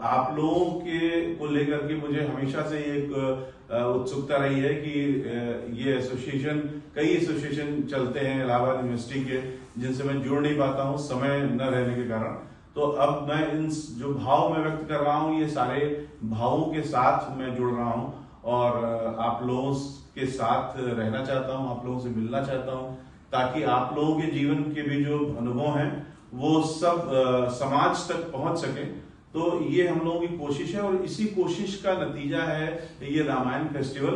आप लोगों के को लेकर के मुझे हमेशा से एक उत्सुकता रही है कि ये एसोसिएशन, कई एसोसिएशन चलते हैं इलाहाबाद यूनिवर्सिटी के, जिनसे मैं जुड़ नहीं पाता हूँ समय न रहने के कारण। तो अब मैं इन जो भाव मैं व्यक्त कर रहा हूँ, ये सारे भावों के साथ मैं जुड़ रहा हूँ और आप लोगों के साथ रहना चाहता हूँ, आप लोगों से मिलना चाहता हूँ, ताकि आप लोगों के जीवन के भी जो अनुभव हैं वो सब समाज तक पहुंच सके। तो ये हम लोगों की कोशिश है और इसी कोशिश का नतीजा है ये रामायण फेस्टिवल।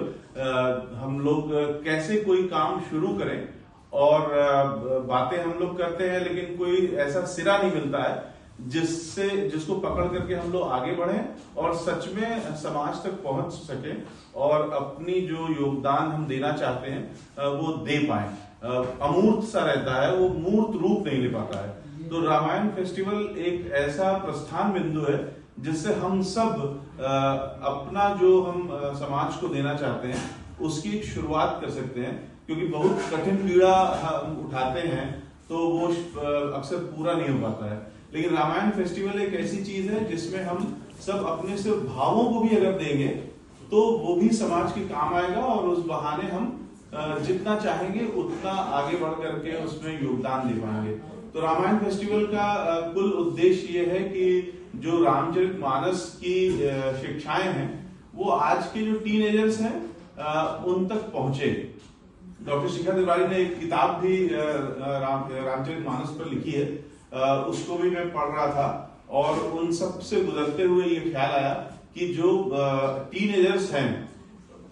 हम लोग कैसे कोई काम शुरू करें और बातें हम लोग करते हैं, लेकिन कोई ऐसा सिरा नहीं मिलता है जिसको पकड़ करके हम लोग आगे बढ़ें और सच में समाज तक पहुंच सके और अपनी जो योगदान हम देना चाहते हैं वो दे पाए। अमूर्त सा रहता है, वो मूर्त रूप नहीं ले पाता है। तो रामायण फेस्टिवल एक ऐसा प्रस्थान बिंदु है जिससे हम सब अपना जो हम समाज को देना चाहते हैं उसकी एक शुरुआत कर सकते हैं, क्योंकि बहुत कठिन पीड़ा हम उठाते हैं तो वो अक्सर पूरा नहीं हो पाता है। लेकिन रामायण फेस्टिवल एक ऐसी चीज है जिसमें हम सब अपने से भावों को भी अगर देंगे तो वो भी समाज के काम आएगा और उस बहाने हम जितना चाहेंगे उतना आगे बढ़ करके उसमें योगदान दे पाएंगे। तो रामायण फेस्टिवल का कुल उद्देश्य ये है कि जो रामचरितमानस की शिक्षाएं हैं वो आज के जो टीनेजर्स हैं उन तक पहुंचे। डॉक्टर शिखा तिवारी ने एक किताब भी रामचरितमानस पर लिखी है, उसको भी मैं पढ़ रहा था और उन सब से गुजरते हुए ये ख्याल आया कि जो टीनेजर्स हैं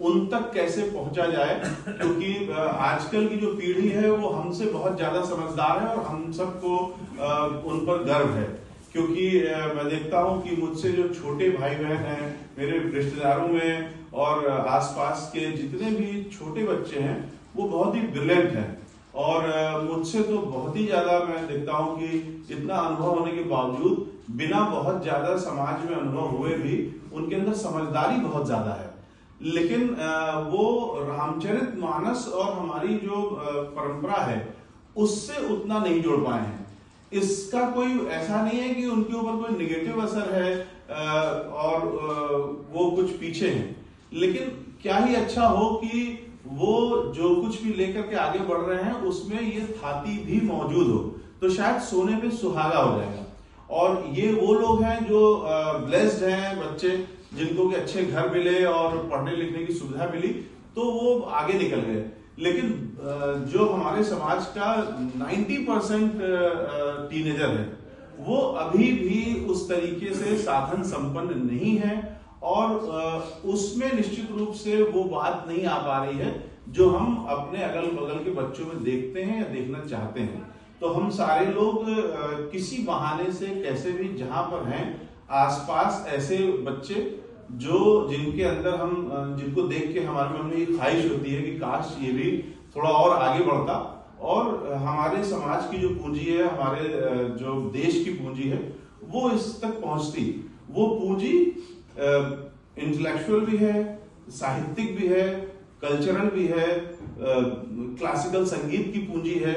उन तक कैसे पहुंचा जाए, क्योंकि आजकल की जो पीढ़ी है वो हमसे बहुत ज्यादा समझदार है और हम सबको उन पर गर्व है। क्योंकि मैं देखता हूं कि मुझसे जो छोटे भाई बहन हैं मेरे रिश्तेदारों में और आसपास के जितने भी छोटे बच्चे हैं वो बहुत ही ब्रिलियंट हैं और मुझसे तो बहुत ही ज्यादा मैं देखता हूं कि इतना अनुभव होने के बावजूद बिना बहुत ज्यादा समाज में अनुभव हुए भी उनके अंदर समझदारी बहुत ज्यादा है। लेकिन वो रामचरितमानस और हमारी जो परंपरा है उससे उतना नहीं जोड़ पाए हैं। इसका कोई ऐसा नहीं है कि उनके ऊपर कोई निगेटिव असर है और वो कुछ पीछे हैं, लेकिन क्या ही अच्छा हो कि वो जो कुछ भी लेकर के आगे बढ़ रहे हैं उसमें ये थाती भी मौजूद हो, तो शायद सोने पे सुहागा हो जाएगा। और ये वो लोग हैं जो ब्लेस्ड हैं, बच्चे जिनको के अच्छे घर मिले और पढ़ने लिखने की सुविधा मिली तो वो आगे निकल गए। लेकिन जो हमारे समाज का 90% टीनेजर है वो अभी भी उस तरीके से साधन संपन्न नहीं है और उसमें निश्चित रूप से वो बात नहीं आ पा रही है जो हम अपने अगल बगल के बच्चों में देखते हैं या देखना चाहते हैं। तो हम सारे लोग किसी बहाने से कैसे भी जहां पर हैं आसपास ऐसे बच्चे जो जिनके अंदर हम जिनको देख के हमारे मन में ये ख्वाहिश होती है कि काश ये भी थोड़ा और आगे बढ़ता और हमारे समाज की जो पूंजी है, हमारे जो देश की पूंजी है वो इस तक पहुंचती। वो पूंजी इंटेलेक्चुअल भी है, साहित्यिक भी है, कल्चरल भी है, क्लासिकल संगीत की पूंजी है।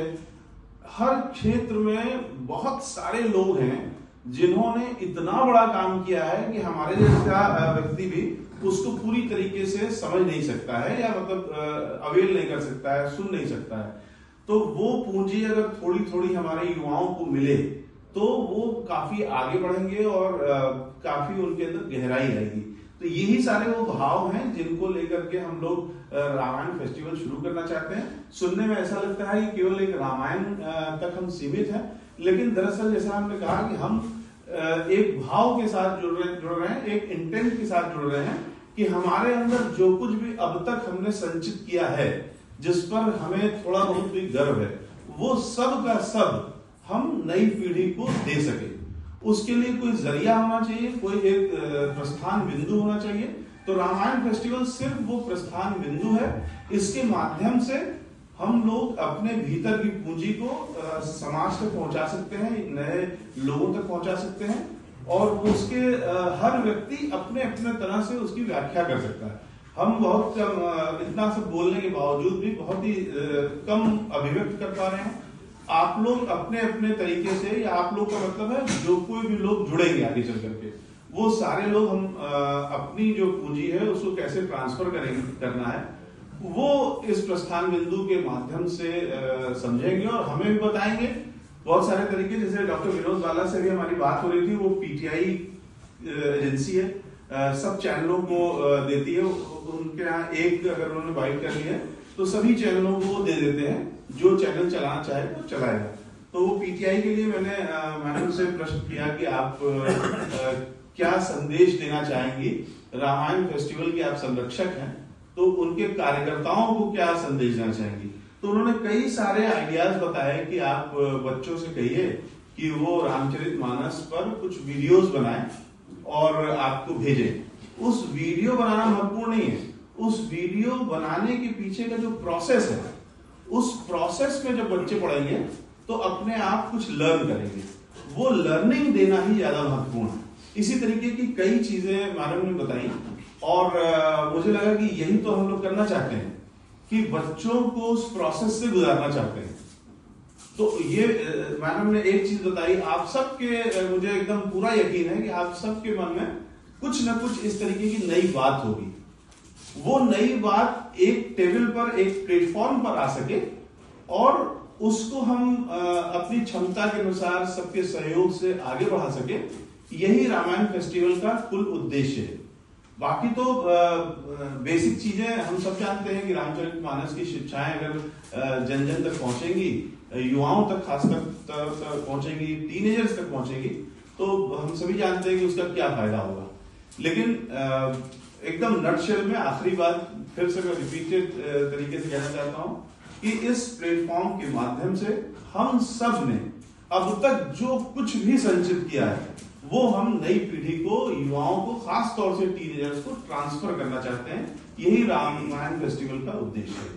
हर क्षेत्र में बहुत सारे लोग हैं जिन्होंने इतना बड़ा काम किया है कि हमारे जैसा व्यक्ति भी उसको पूरी तरीके से समझ नहीं सकता है या मतलब अवेल नहीं कर सकता है, सुन नहीं सकता है। तो वो पूंजी अगर थोड़ी थोड़ी हमारे युवाओं को मिले तो वो काफी आगे बढ़ेंगे और काफी उनके अंदर गहराई आएगी। तो यही सारे वो भाव हैं जिनको लेकर के हम लोग रामायण फेस्टिवल शुरू करना चाहते हैं। सुनने में ऐसा लगता है कि केवल एक रामायण तक हम सीमित हैं, लेकिन दरअसल जैसा हमने कहा कि हम एक भाव के साथ जुड़ रहे हैं, एक इंटेंट के साथ जुड़ रहे हैं कि हमारे अंदर जो कुछ भी अब तक हमने संचित किया है, जिस पर हमें थोड़ा बहुत भी गर्व है, वो सब का सब हम नई पीढ़ी को दे सके। उसके लिए कोई जरिया होना चाहिए, कोई एक प्रस्थान बिंदु होना चाहिए। तो रामायण फेस्टिवल सिर्फ वो प्रस्थान बिंदु है। इसके माध्यम से हम लोग अपने भीतर की पूंजी को समाज तक पहुंचा सकते हैं, नए लोगों तक पहुंचा सकते हैं और उसके हर व्यक्ति अपने अपने तरह से उसकी व्याख्या कर सकता है। हम बहुत कम, इतना सब बोलने के बावजूद भी बहुत ही कम अभिव्यक्त कर पा रहे हैं। आप लोग अपने अपने तरीके से, या आप लोग का मतलब है जो कोई भी लोग जुड़ेंगे आगे चल करके, वो सारे लोग हम अपनी जो पूंजी है उसको कैसे ट्रांसफर करना है वो इस प्रस्थान बिंदु के माध्यम से समझेंगे और हमें भी बताएंगे बहुत सारे तरीके। जैसे डॉक्टर विनोद बाला से भी हमारी बात हो रही थी, वो पीटीआई एजेंसी है, सब चैनलों को देती है, उनके यहाँ एक अगर उन्होंने बाइट कर लिया तो सभी चैनलों को दे देते हैं, जो चैनल चलाना चाहे वो चलाएगा। तो वो पीटीआई के लिए मैंने मैडम से प्रश्न किया कि आप क्या संदेश देना चाहेंगी, रामायण फेस्टिवल के आप संरक्षक हैं तो उनके कार्यकर्ताओं को क्या संदेश देना चाहेंगी। तो उन्होंने कई सारे आइडियाज बताए कि आप बच्चों से कहिए कि वो रामचरितमानस पर कुछ वीडियोस बनाएं और आपको भेजें। उस वीडियो बनाना महत्वपूर्ण नहीं है, उस वीडियो बनाने के पीछे का जो प्रोसेस है, उस प्रोसेस में जब बच्चे पढ़ेंगे तो अपने आप कुछ लर्न करेंगे, वो लर्निंग देना ही ज्यादा महत्वपूर्ण है। इसी तरीके की कई चीजें मैडम ने बताई और मुझे लगा कि यही तो हम लोग करना चाहते हैं कि बच्चों को उस प्रोसेस से गुजारना चाहते हैं। तो ये मैडम ने एक चीज बताई, आप सबके, मुझे एकदम पूरा यकीन है कि आप सबके मन में कुछ ना कुछ इस तरीके की नई बात होगी। वो नई बात एक टेबल पर, एक प्लेटफॉर्म पर आ सके और उसको हम अपनी क्षमता के अनुसार सबके सहयोग से आगे बढ़ा सके, यही रामायण फेस्टिवल का कुल उद्देश्य है। बाकी तो बेसिक चीजें हम सब जानते हैं कि रामचरितमानस की शिक्षाएं अगर जन जन तक पहुंचेंगी, युवाओं तक खासकर पहुंचेंगी, टीनेजर्स तक पहुंचेंगी, तो हम सभी जानते हैं कि उसका क्या फायदा होगा। लेकिन एकदम नटशेल में आखिरी बात फिर से मैं रिपीटेड तरीके से कहना चाहता हूं कि इस प्लेटफॉर्म के माध्यम से हम सब ने अब तक जो कुछ भी संचित किया है वो हम नई पीढ़ी को, युवाओं को, खास तौर से टीनेजर्स को ट्रांसफर करना चाहते हैं। यही रामायण फेस्टिवल का उद्देश्य है।